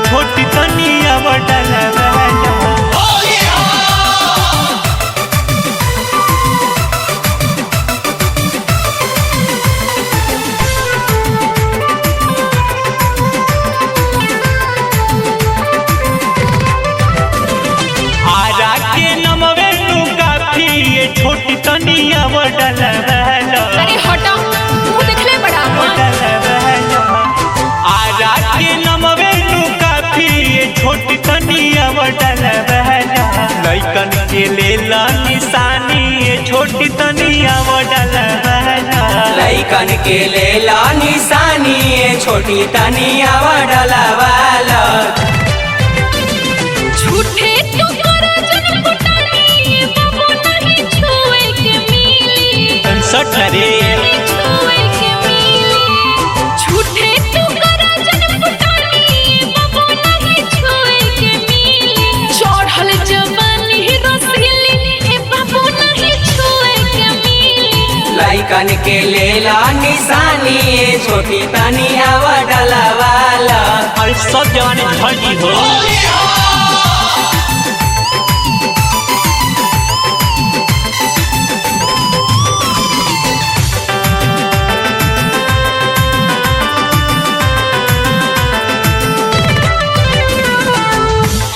छोटी तनी आवडला आरा के नमवे नु काफी ये छोटी तनी आवडला अरे हटा मुंह देखले बड़ा आरा के नमवे नु काफी ये छोटी तनी आवडला लइकन के लेला निशानी ये छोटी तनी आवडला लइकन के लेला निशानी ये छोटी तनी आवडला वाला झूठे तो करो जन पुटानी बाबू नहीं छुए के मिली सट रे छुए के मिली झूठे तो करो जन पुटानी बाबू नहीं छुए के मिली चढ़ल जवानी रसीली ए बाबू नहीं छुए के मिली लइकन के लेला निशानी ये छोटी तनी आवडला वाला और सब जवानी भजी हो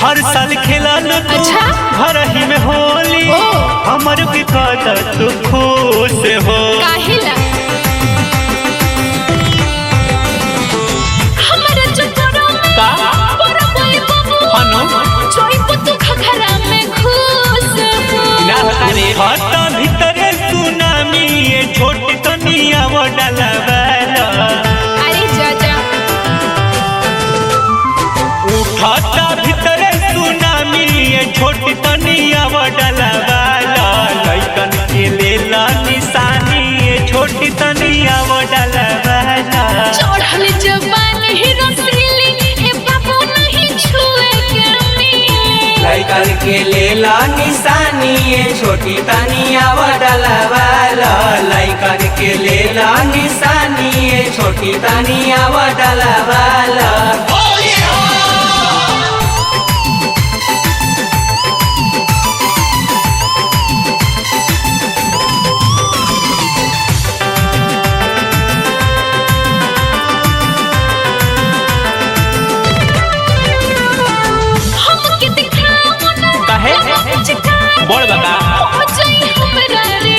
हर साल खेला अच्छा? घर ही में होली ओ। हमर के कदर तू खुश हो काहिला हमरा चकोरा में का बड़ा बोले बाबू अनु जोई पुतु खखरा में खुश हो ना रे हट भीतर सुनामी ये छोटी तनी आवडला अरे जा उठता भीतर सुनामी ये छोटी तनी आवडला लइकन के लेला निशानी ये छोटी तनी आवडला चढ़ल जवान ही रसीली ए बाबू नहीं छुए के मिली लइकन के लेला निशानी ये छोटी तनी आवडला वाला लइकन के लेला निशानी ये छोटी तनी आवडला वाला हमके दिखाओ ना काहे? बोल बता। हो जाई हमरा रे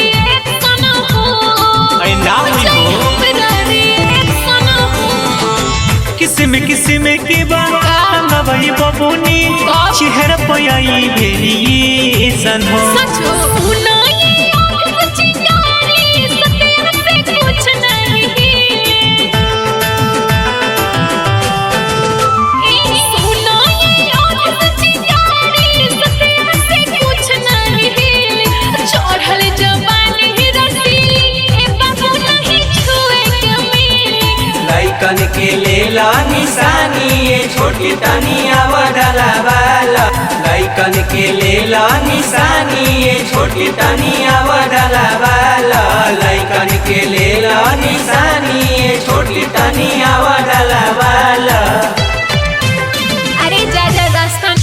सना हो अरे ना हुई जाई हो हमरा रे सना हो किस्म किस्म के बात वही बबूनी चेहरा पयाई भेरी सन हो सच सुनाई आँख चिंगारी सतेर से कुछ नहीं सुनाई आँख चिंगारी सतेर से कुछ नहीं चढ़ल जवानी रसीली ए बाबू नहीं छुए के मिली लइकन के लेला निशानी ये छोटी तनी आवडला वाला लइकन के लेला निशानी ये छोटी तनी आवडला वाला लइकन के लेला निशानी ये छोटी तनी आवडला वाला अरे जा रास्ता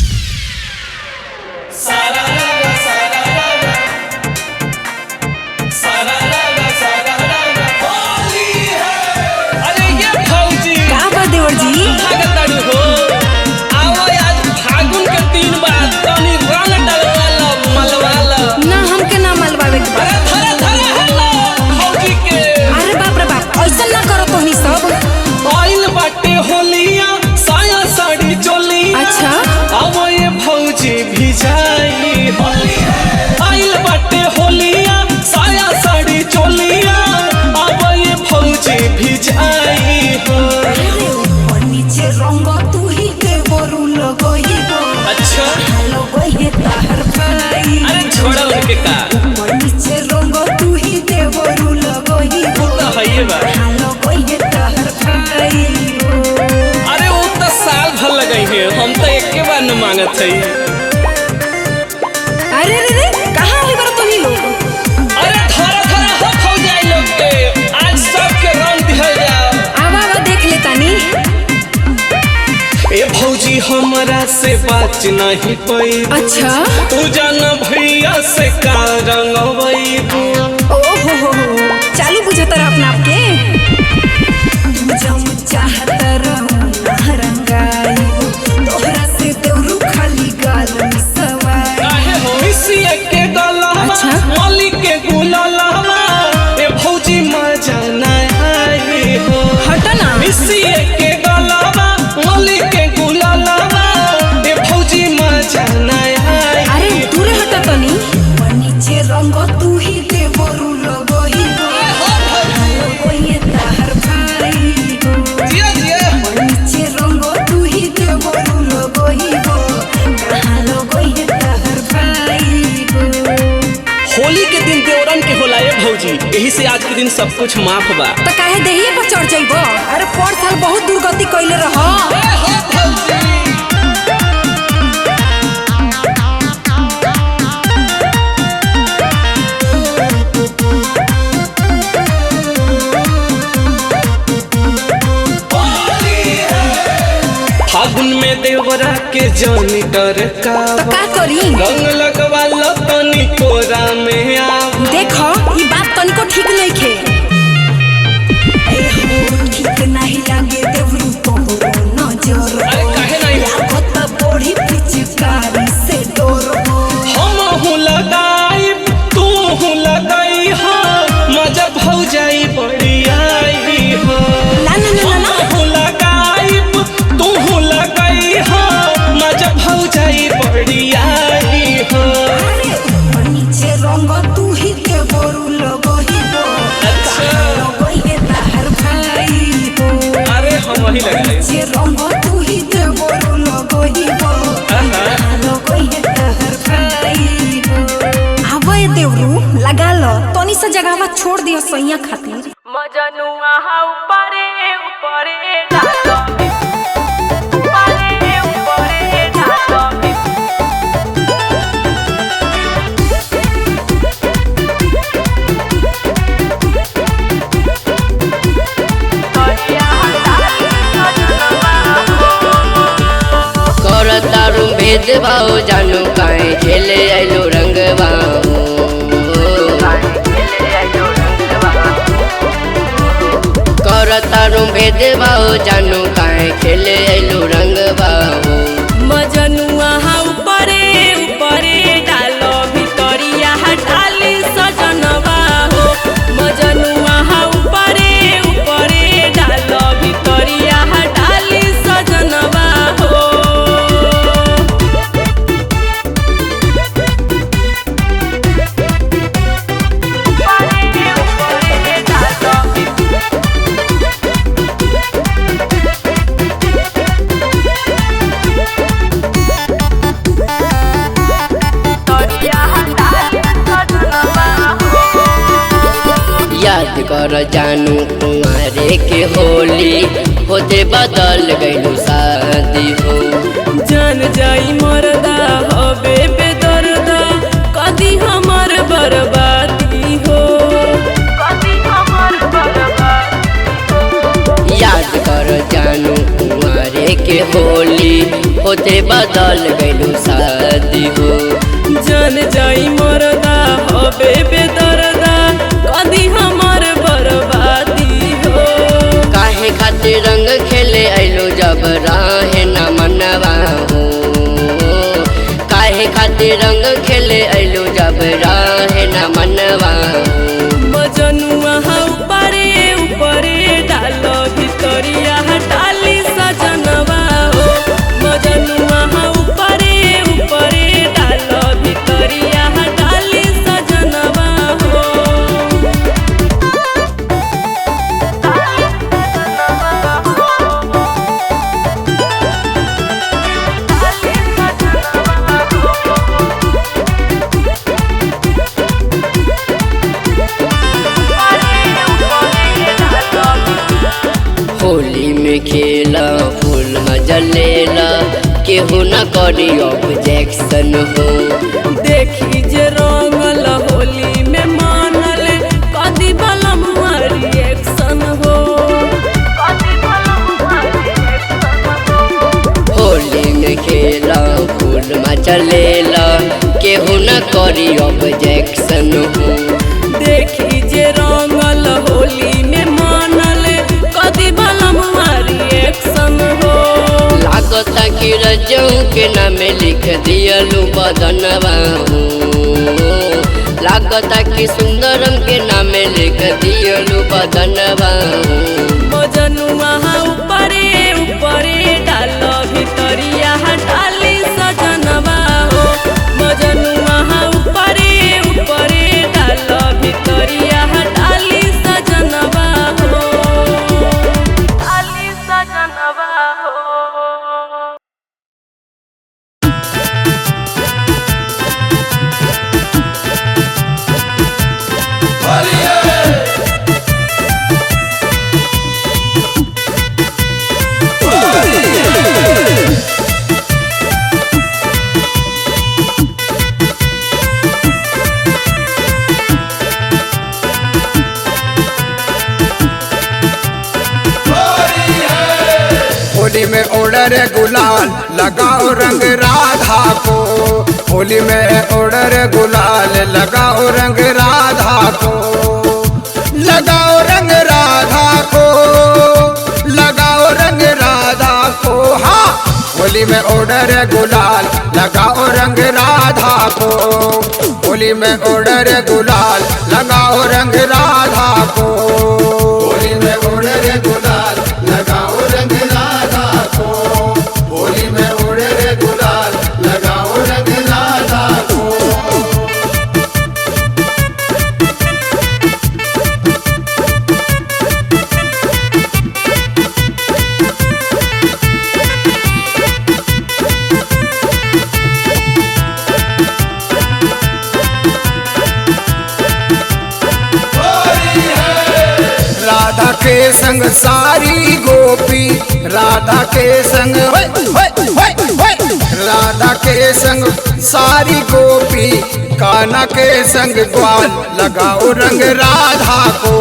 अरे ये फौजी का बा देवर जी भागताड़ू हो आओ आज फागुन के 3 बाद तनी रंग डलवाला मलवाला ना हमके ना मलवावे के बा। अरे धरे हेलो फौजी के अरे बाप रे बाप ऐसा ना करो तोहनी सब आइल बाटे होलिया साया साड़ी चोली अच्छा आओ ये फौजी भिजाई होलिया आइल बाटे होलिया साया साड़ी चोलिया आओ ये फौजी भिजाई हो नीचे रंग तू ही के बोरू लगइबो अच्छा लगइहे ताहर पाई अरे छोड़ा उनके का नीचे रंग तू ही के बोरू लगइबो तो हइए बा लगइहे ताहर पाई अरे वो तो साल भर लगाई है हम तो एक के बार न मांगत है अरे रे रे कहां ले बर तोही लोग अरे थोड़ा थोड़ा हो फौजी आई लोग के आज सबके रंग दिहल जाओ आवा देख ले तानी हमरा से बात नहीं कोई। अच्छा तू जान भैया से का रंगवैबू। ओहो हो चालू बुझे तरह अपना आपके तू जम चाहत रंगाई तोहरा से देवरू खाली गाल मिसवाई काहे हो मिसिया के गलवा अच्छा। मौली के गुलालवा ए भौजी मजा ना आई हो। हटा ना मिसिया के गलवा मौली के गुलालवा ए भौजी मजा ना आई। अरे दूरे हटा तो नहीं नीचे रंग तू ही देवरू लगही लगही ताहर भाई हो जिया जिया नीचे रंग तू ही देवरू लगही हो कहाँ लगही ताहर भाई हो होली के दिन देवरन के होला ए भौजी, यही से आज के दिन सब कुछ माफ बा। तो काहे देहिए पर चढ़ जाइबो। अरे पर साल बहुत दुर्गति कइले रह। फागुन में देवरा के जानी डर का तो का करी रंग लगवा लो तनी कोरा में आव। देखो ई बात तनिको ठीक नहीं खे। ठीक नहीं लागे देवरू तोहरो नजर अरे काहे नहीं लागत बड़ी पिचकारी से डोर हो हम हूँ लगाई तू हूँ लगाई हो मजा भौ जाई बड़ी आई हो। ना ना ना ना हम हूँ लगाई तू हूँ लगाई हो मजा भौ जाई बड़ी आई हो। नीचे रंग तू ही के बोरू लगही हो अच्छा। लगही ताहर भाई हो अरे हम वही लगाई। नीचे रंग तू ही के बोरू लगही हो लगही ताहर भाई हो आवे देवरू लगा लो तनी से जगहवा छोड़ दियो सैया खातिर। मजनुआ ऊपरे ऊपरे डालो ऊपरे ऊपरे डालो करतारू भेदभाव जानू काहे खेले आइलो रंगबाऊ। करतारू भेदभाव जानू काहे खेले आइलो रंगबाऊ। मजनुआ ऊपरे ऊपरे डालो भितरिया डाली सजनवा हो। मजनुआ ऊपरे ऊपरे डालो भितरिया डाली सजनवा हो। याद कर जानू कुंवारे के होली होते बदल गइलू शादी हो। जान जाई मरदा हबे बेदर्दा कदी हमर बर्बादी हो। कदी हमर बर्बादी याद कर जानू कुंवारे के होली होते बदल गइलू शादी हो। जान जाई मरदा हबे बेदर्दा कदी हमर बर्बादी हो। काहे खातिर रंग खेले आइलो जब राहे न मनवा हो। काहे खातिर रंग खेले आइलो जब राहे न मनवा हो। मजनुआ ऊपरे ऊपरे डालो भितरिया डाली सजनवा हो। मजनुआ ऊपरे ऊपरे डालो भितरिया डाली सजनवा हो। होली में खेला फूल मजा लेला केहू न करी ऑब्जेक्शन हो। देखी जे रंगल होली में मानल कदी बलम रिएक्शन हो। होली चलेला केहू न करी ऑब्जेक्शन हो। देखी जे रंगल होली में मानल कदी बलमुआ रिएक्शन हो। लागता कि रजऊ के नाम लिख दियलू बदनवा हो। लागता कि सुंदरम के नाम लिख दियलू बदनवा हो। मजनुआ ऊपरे ऊपरे डाल भितरिया डाली सजनवा हो। मजनुआ ऊपरे ऊपरे डाल भितरिया डाली सजनवा हो। डाली सजनवा हो। होली में ऑर्डर गुलाल लगाओ रंग राधा को। होली में ऑर्डर गुलाल लगाओ रंग राधा को। लगाओ रंग राधा को, लगाओ रंग राधा को। हाँ, होली में ऑर्डर गुलाल लगाओ रंग राधा को। होली में ऑर्डर गुलाल लगाओ रंग राधा को। होली में ऑर्डर गुलाल लगाओ रंग राधा को। होली में ऑर्डर गुलाल लगाओ रंग राधा को। राधा के संग सारी गोपी, राधा के संग राधा के संग सारी गोपी, कान्हा के संग ग्वाल लगाओ रंग राधा को।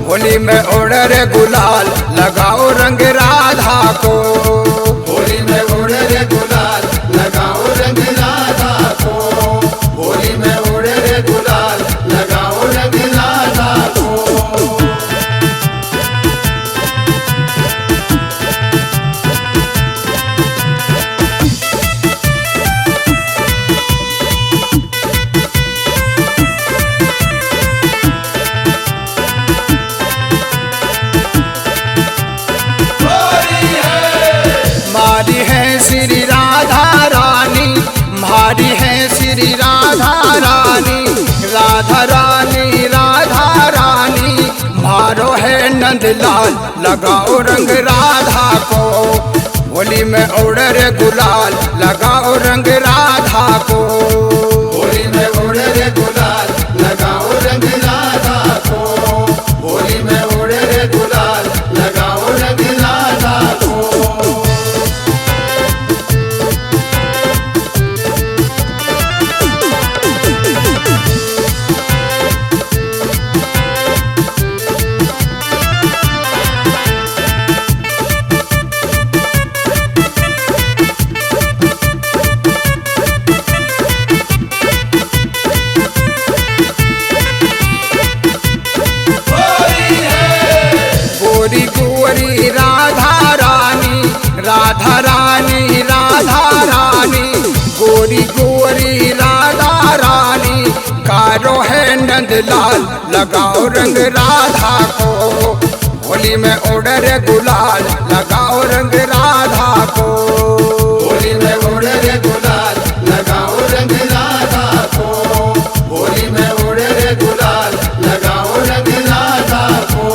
होली में ऑर्डर गुलाल लगाओ रंग राधा को। होली में ऑर्डर गुलाल लगाओ रंग राधा को। होली में ऑर्डर गुलाल लगाओ रंग राधा को। मारी है श्री राधा रानी, मारी है श्री राधा रानी। राधा रानी राधा रानी मारो है नंदलाल लगाओ रंग राधा को। होली में ऑर्डर गुलाल लगाओ रंग राधा को। होली में ऑर्डर गुलाल लगाओ रंग राधा को। होली में ऑर्डर गुलाल लगाओ रंग राधा को। गोरी गोरी राधा रानी, राधा रानी राधा रानी। गोरी गोरी राधा रानी कारो है नंदलाल लगाओ रंग राधा को। होली में ऑर्डर गुलाल लगाओ रंग राधा को। होली में ऑर्डर गुलाल लगाओ रंग राधा को। होली में ऑर्डर गुलाल लगाओ रंग राधा को।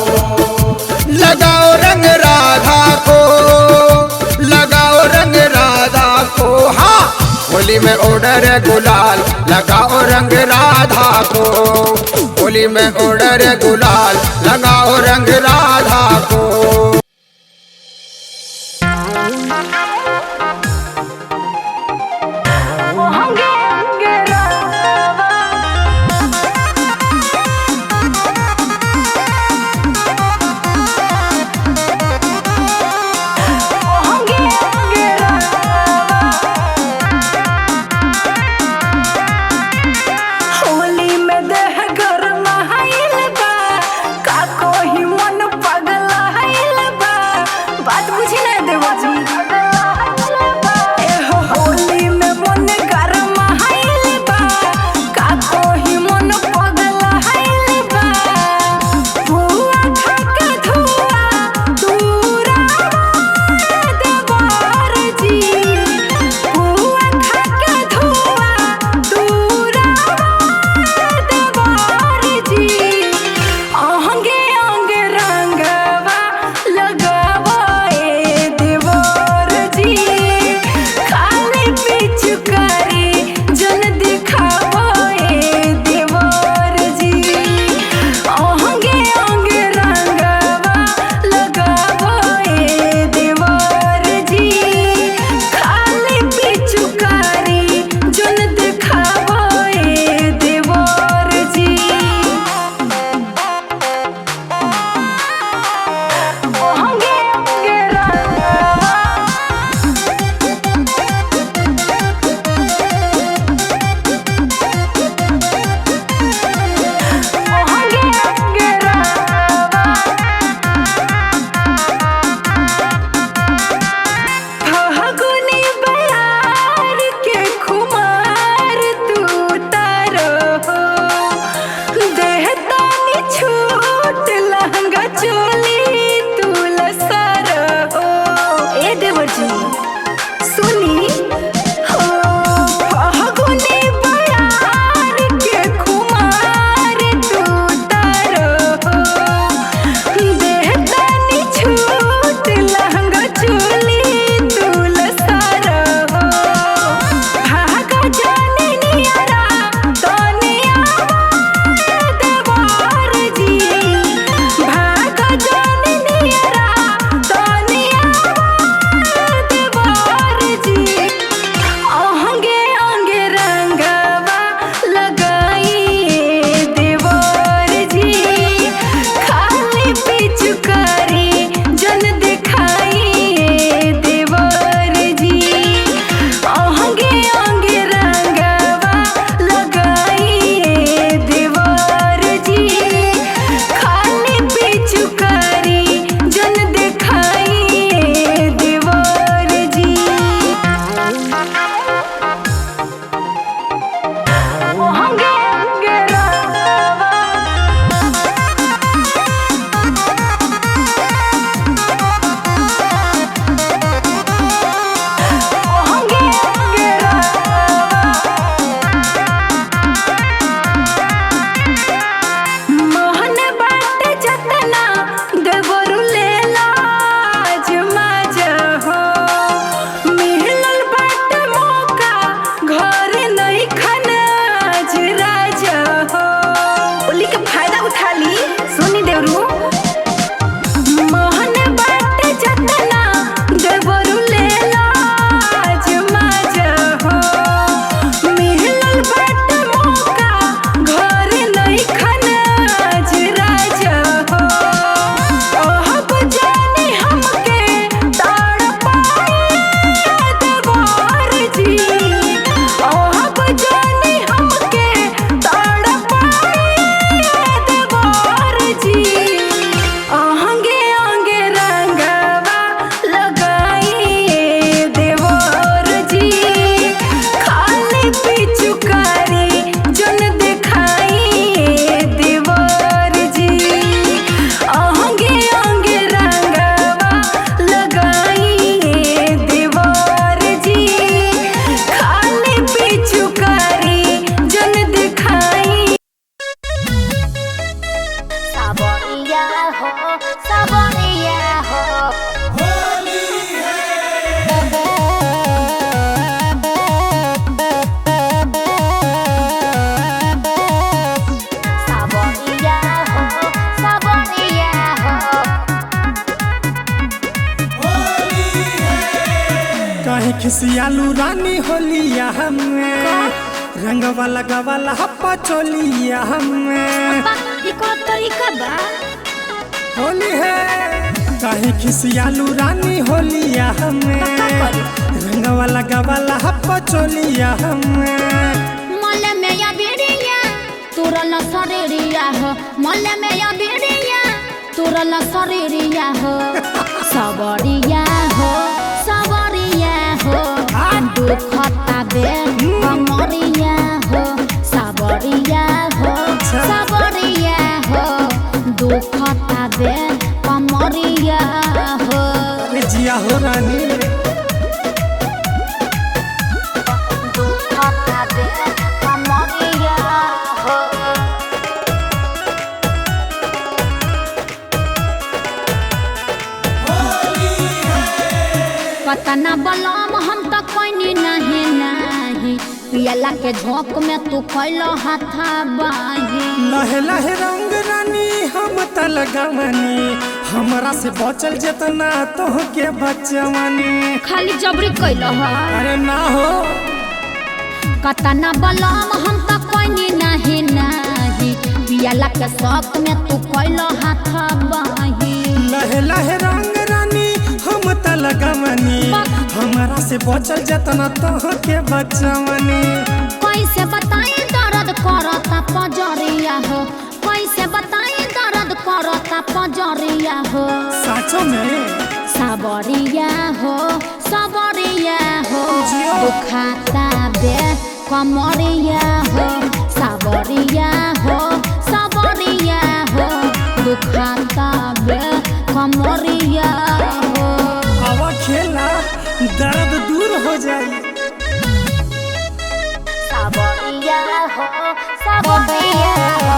लगाओ रंग राधा को, लगाओ रंग राधा को। हाँ, होली में ऑर्डर गुलाल लगाओ रंग राधा को। होली में ऑर्डर गुलाल लगाओ रंग राधा को। खिसियालू रानी होलिया हमें रंग वाला गवाला हप्पा चोलिया हमें तरीका बा होली है काहे खिसियालू रानी होलिया हमें रंग वाला गवाला हप्पा चोलिया हमें मले में या बिरिया तुरल शरीरिया हो मले में या बिरिया तुरल शरीरिया हो सबरिया हो दुखता बे कमरिया हो सबरिया हो दुखता बे कमरिया हो जिया हो रानी दुखता बे कमरिया हो पतना बलम हम तो कोई नहीं पियला के झोंक में तू कैलो हाथा बाही लहे लहे रंग रानी हम त लगावनी हमरा से बचल जितना तो के बचवानी खाली जबरी कैलो है अरे ना हो कतना बलम हम तो कोई नहीं पियला के शौक में तू कैलो हाथा बाही लहे लहे रंग रानी हम त लगावनी हमरा से बचल जितना तो के बचवानी कैसे बताई दर्द करता पजरिया हो कैसे बताई दर्द करता पजरिया हो साचो में सबरिया हो दुखाता बे कमरिया हो सबरिया हो दुखाता बे कमरिया हो हवा खेला दर्द दूर हो जाए सबरिया हो सबरिया हो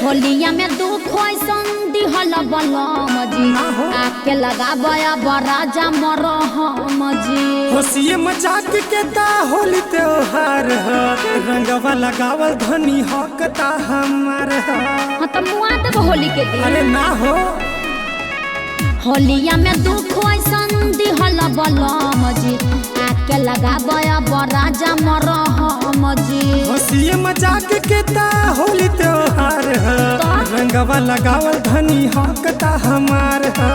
होलिया में दुख दिहल बलम जी आके लगाबया बराजा मरहम जी होशिये मजाक के ता होली त्योहार है रंगवा लगावल धनी हक ता हमार है हाँ तो मुआ देव होली के दिन अरे ना हो होलिया में दुख दिहल बलम जी आके लगाबया बराजा मरहम जी होशिये मजाक के ता होली त्योहार है रंगवा लगावल धनी हक ता हमार है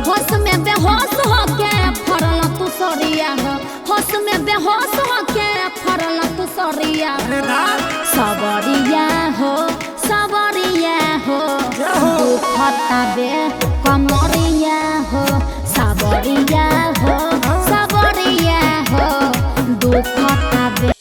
होश में बेहोश होके फरल तू सरिया हो होश में बेहोश होके फरल तू सरिया सबरिया हो दुखता बे कमरिया हो सबरिया हो दुखता बे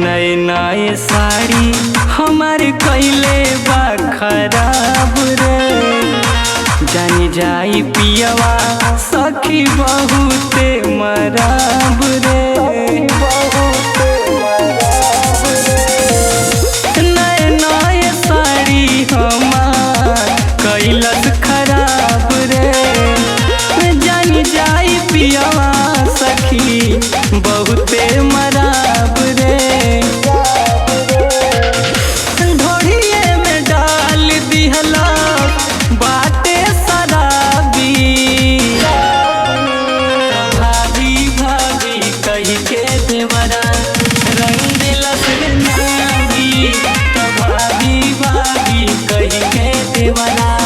नए नए साड़ी हमारे कैले बा खराब रे जानी जाई पियवा सखी बहुते मराब रे देवरा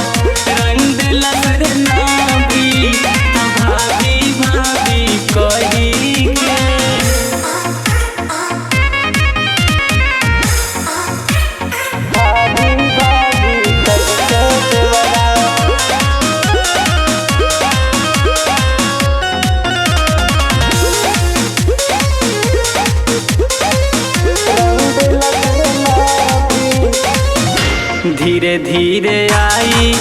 रंग लग नाभी भाभी भाभी कही के धीरे धीरे आई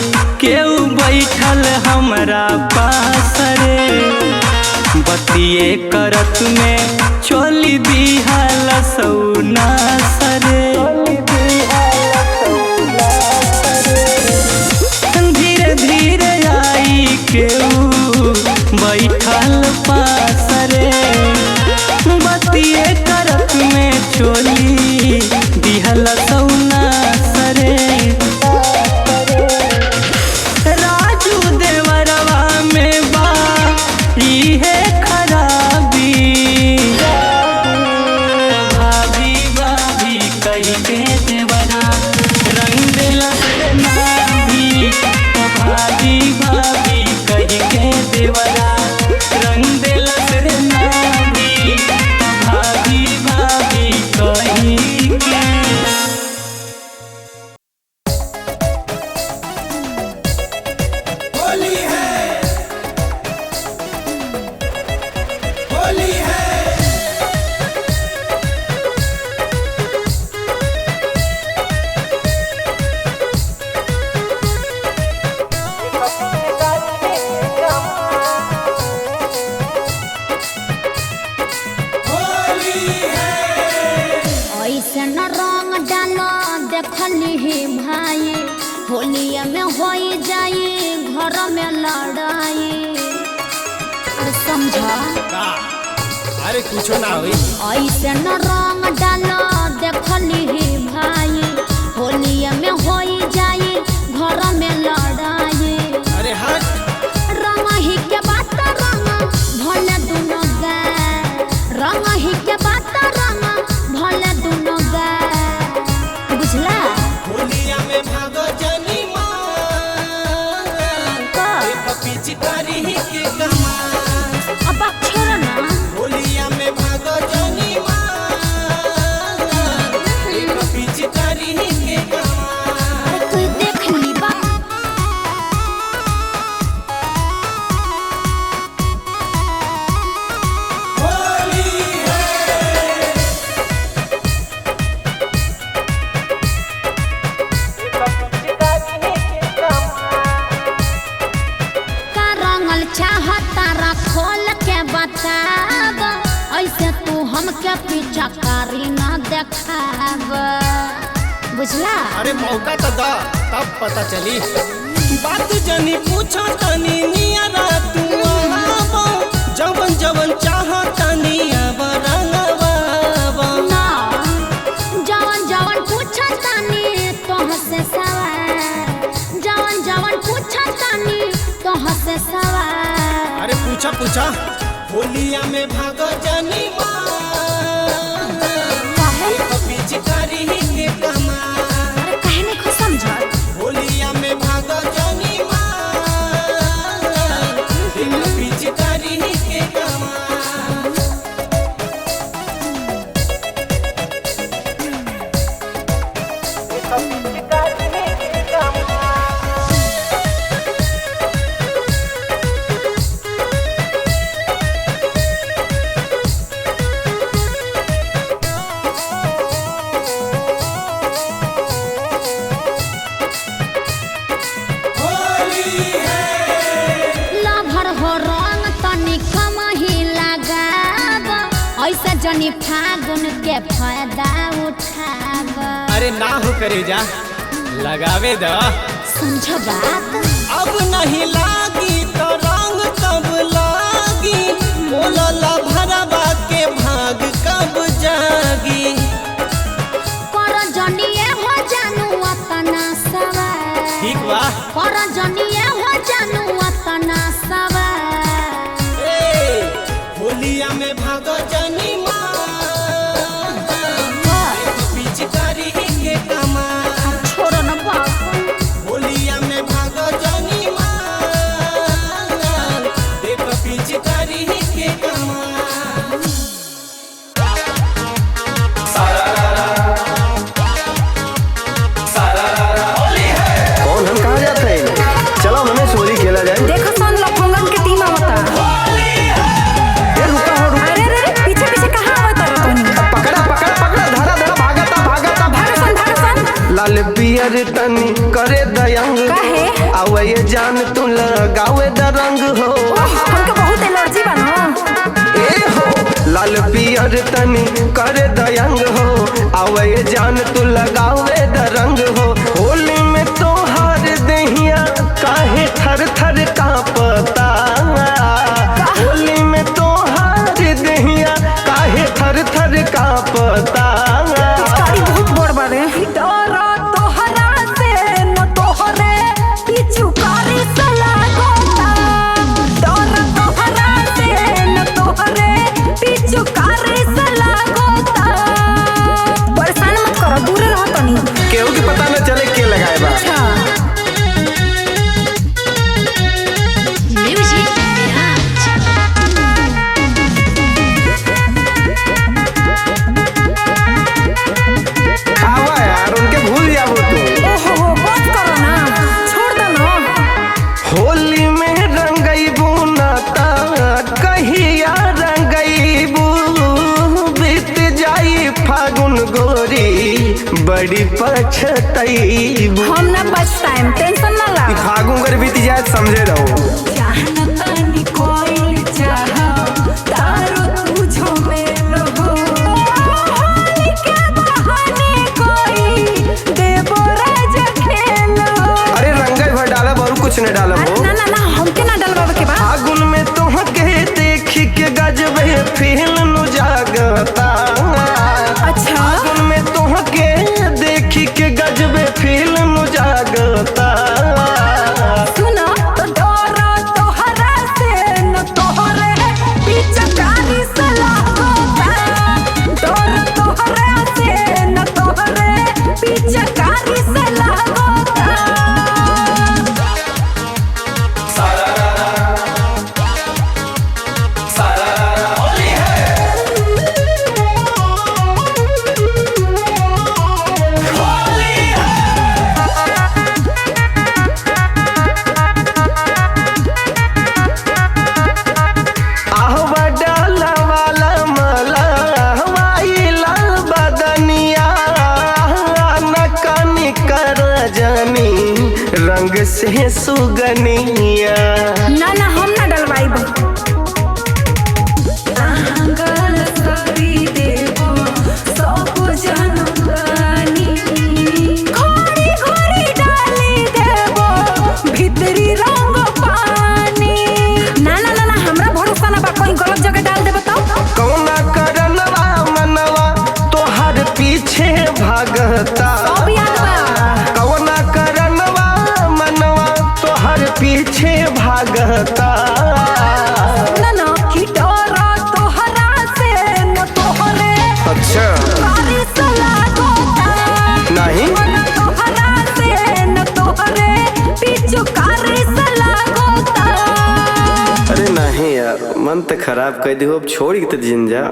केहू बैठल हमरा पास रे बतिए करत में चोली दिहल सौना सरे धीरे धीरे आई केहू बैठल पास रे बतिए करत में चोली दिहल सौना सरे राजू देवरवा में बा इहे खराबी भाभी भाभी कही के देवरा रंग नाभी भाभी भाभी कही के देवरा रंग नाभी भाभी भाभी कही के ऐसे न रंग डालो देखली ही भाई होलिया में हो जाए घर में लड़ाई अरे समझा अरे कुछो ना हुई ऐसे न रंग डालो देखली ही भाई होलिया में हो जाए घर में लड़ाई अरे हट रंग ही के बात रंग भले दुनो गा रंग ही के बात रंग भले दुनो गा बुझला होलिया में भागो जनी पिचकारी के कमा अब छोड़ ना होलिया में भागो जनी पिचकारी के कमा अरे कोई देख ली बा का रंगल चाहता रा खोल के बताब ऐसे तू हमके पीछा कारी ना देखाब बुझला अरे मौका तो दा तब पता चली बात जनी पूछो तनी नियरा तू आवा जवन जवन चाहा तनी अब रंगवा ना जवन जवन पूछा तानी तोह से सवाल जवन जवन पूछा तानी तोह से सवाल अरे पूछा पूछा होलिया में भागो जनी पिचकारी के कमा अरे कहने को समझा होलिया में भागो जनी पिचकारी के कमा लभर हो रंग तनी कम ही लगाब ऐसे जनी फागुन के फायदा उठाब अरे ना हो करे जा लगावे दा समझ बात अब नहीं लागी तो रंग कब लागी बोलला भरवा के भाग कब जागी कर जनिए हो जानू अतना सवाल ठीक बा कर जनिए हो जानू अतना सवाल होलिया में भागो जनी पिचकारी के कमा छोड़ न बाबू होलिया पियर तनी करे दयंग काहे? आवे ये जान तू लगावे द रंग हो हमके बहुत एलर्जी बनो। ए हो लाल पियर तनी करे दयंग हो आवे ये जान तू लगावे द रंग हो होली में तो हार दहिया काहे थर थर कांपता होली में तो हार दहिया काहे थर थर कांपता गाड़ी बहुत बड़ बारे। डरा तोहरा से न तोहरे पिचुकारी से लागोता। डरा तोहरा से न तोहरे पिचुकारी से लागोता। परेशान मत करो, दूर रहो तनी। केहू के पता न चले के लगाए बा अच्छा आवा यार उनके भूल जाबो तू ओहो बस करो ना, छोड़ दो ना। होली में रंगईबू नाता कहिया रंगईबू बीत जाई फागुन गोरी बड़ी पछतईबू हम ना बचताएम, टेंशन ना ला। फागुन गोरी बीत जाए समझे रहो जानतानी कोई चाह तारो तुझो में रहो होली के बहाने कोई देवो राजा खेलो। अरे रंगई भर डाला और कुछ न डाला अरे हो ना ना ना हमके ना डलवावे के बा। फागुन में तोहके देखी के गजबे फिल्म जागता अच्छा फागुन में तोहके देखी के गजबे फिल्म जागता सुनो तो डरो तोहरा से न तोहरे पिचकारी से लागोता। डरो तोहरा से न तोहरे पिचकारी से लागोता। आहवा डाला वाला मला हवाई लाल बदनिया नकानी कर जानी रंग से सुगनिया ना ना हम ना डलवाई बा। आंगल सरी देवो सब जनगानी घोड़ी घोड़ी डाली देवो भीतरी रंग पानी। ना ना ना ना हमरा भरोसा ना बा, कोई गलत जगह डाल देबो तो। कौना करनवा मनवा तोहर पीछे भागता सब याद बा। कौना करनवा मनवा तोहर पीछे भागता ना ना कि डरा तोहरा से न तोहरे अच्छा कारी से लागोता। नहीं न तोहरा से न तोहरे पिचुकारी से लागोता। अरे नहीं यार मन तो खराब कर दी अब छोड़ के तो जिन जा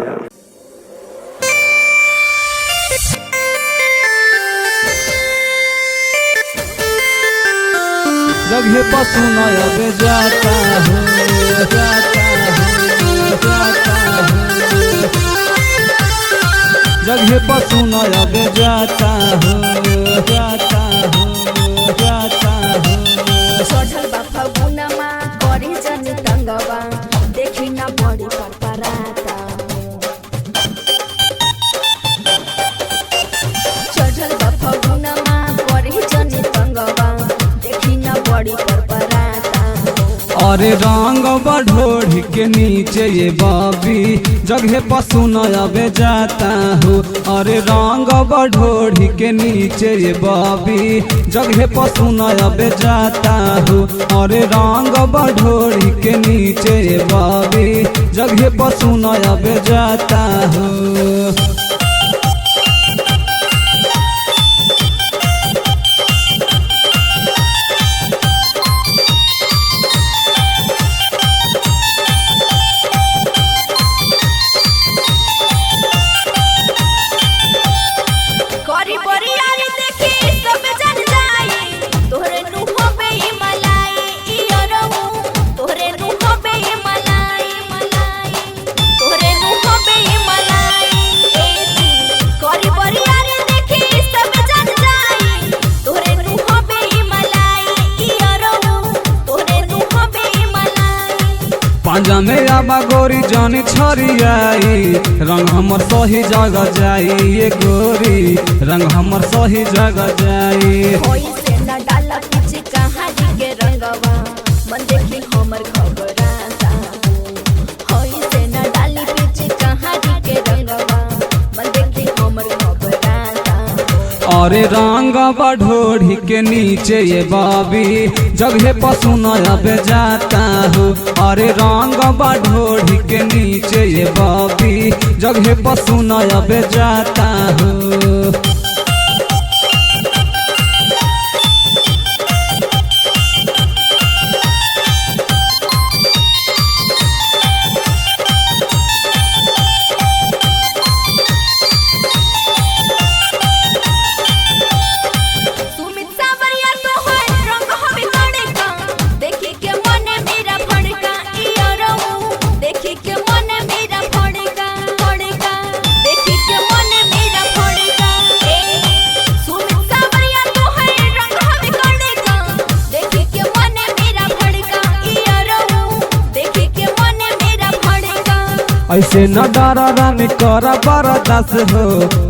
जगह पशु नयब जाता हूँ जगह पशु नयब जाता हूँ सोझल बा फगुनमा करी जन तंगवा देखी न बड़ी परपराता। सोझल बा फगुनमा करी जन तंगवा देखी न बड़ी परपराता। अरे रंग बढ़ोढ़ के नीचे ये बाबी जगह पशु नयबे जाता हूँ अरे रंग बढ़ोढ़ के नीचे ये बाबी जगह पशु नयबे जाता हूँ अरे रंग बढ़ोढ़ के नीचे ये बाबी जगह पशु नयबे जाता हूँ। करी बरियारी देखी सब जन जाई तोहरे नुहो पे ही मलाई इयरहु तोहरे नुहो पे ही मलाई तोहरे नुहो पे ही मलाई पाजा में आबा गोरी जानी छरियाई रंग हमर सही जगह जाई ये गोरी रंग हमर सही जगह जाई होई से न डाला पीछे कहानी के रंगवा मन देखी हमर घबराता होई से न डाली पीछे कहानी के रंगवा मन देखी हमर घबराता अरे रंग बढ़ोड़ी के नीचे ये बाबी जगह पसुन अब जाता हो अरे रंग बढ़ोड़ी के नीचे ये बाबी जगह पसुन अब जाता हो ऐसे न डरा रानी कर बरदास हो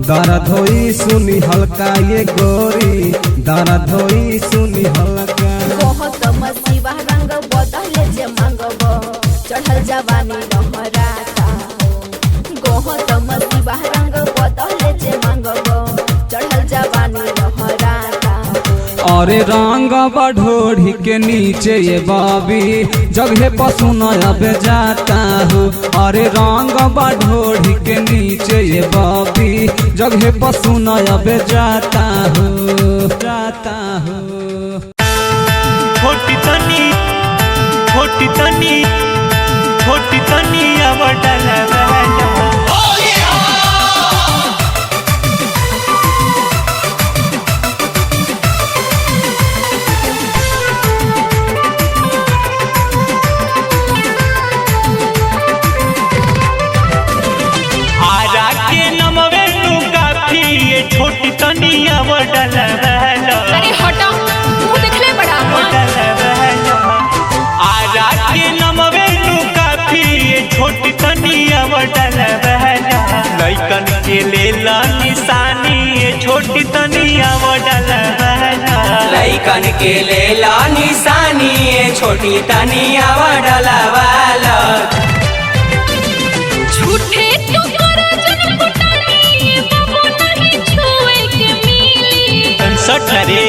दर्द होई सुनी हल्का ये गोरी दर्द होई सुनी हल्का बहुत मसीबा रंग बदले जे मांगब चढ़ल जवानी लहराता बहुत मसीबा रंग बदले जे मांगब चढ़ल जवानी लहराता अरे रंग बढ़ोड़ी के नीचे ये बाबी जगह पसुन अब जाता हो अरे रंग बढ़ोड़ी के नीचे ये बाबी जगह पसुन अब जाता हो छोटी तनी अब डलबा छोटी तनिया अरे हटा मुंह देखले बड़ा आरा के नमवे नु काफी छोटी तनिया लइकन के लेला निशानी छोटी तनिया लइकन के लेला निशानी छोटी तनिया डलवाला झूठे तू करा जन पुटानी बाबू नहीं छुए के मिली सट रे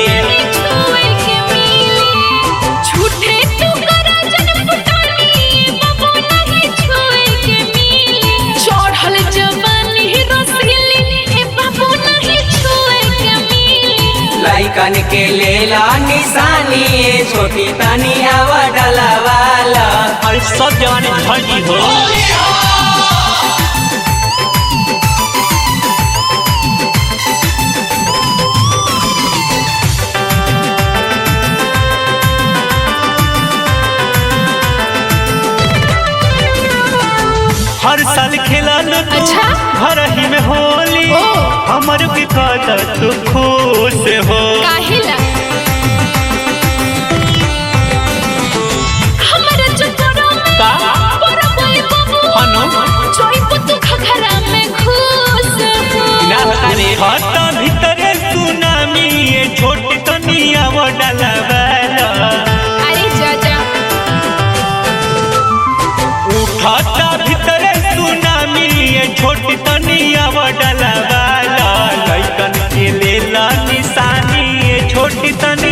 छुए के मिली झूठे तू करा जन पुटानी बाबू नहीं छुए के मिली चढ़ल जवानी रसीली ए बाबू नहीं छुए के मिली लइकन के लेला निशानी छोटी तनिया डलवाला और सब जवानी भजी हो हर साल खेला अच्छा? घर ही में होली हमर के कदर तू खुश हो काहिला हमरा चकोरा में का बड़ा बोल बाबू अनु चोई पुतु खखरा में खुश हो ना रे हट भीतर सुनामी छोटी तनिया डलवाला अरे जा उठाता भीतर सुनामी छोटी तनिया डलवाला लइकन के लेला निशानी छोटी तनिया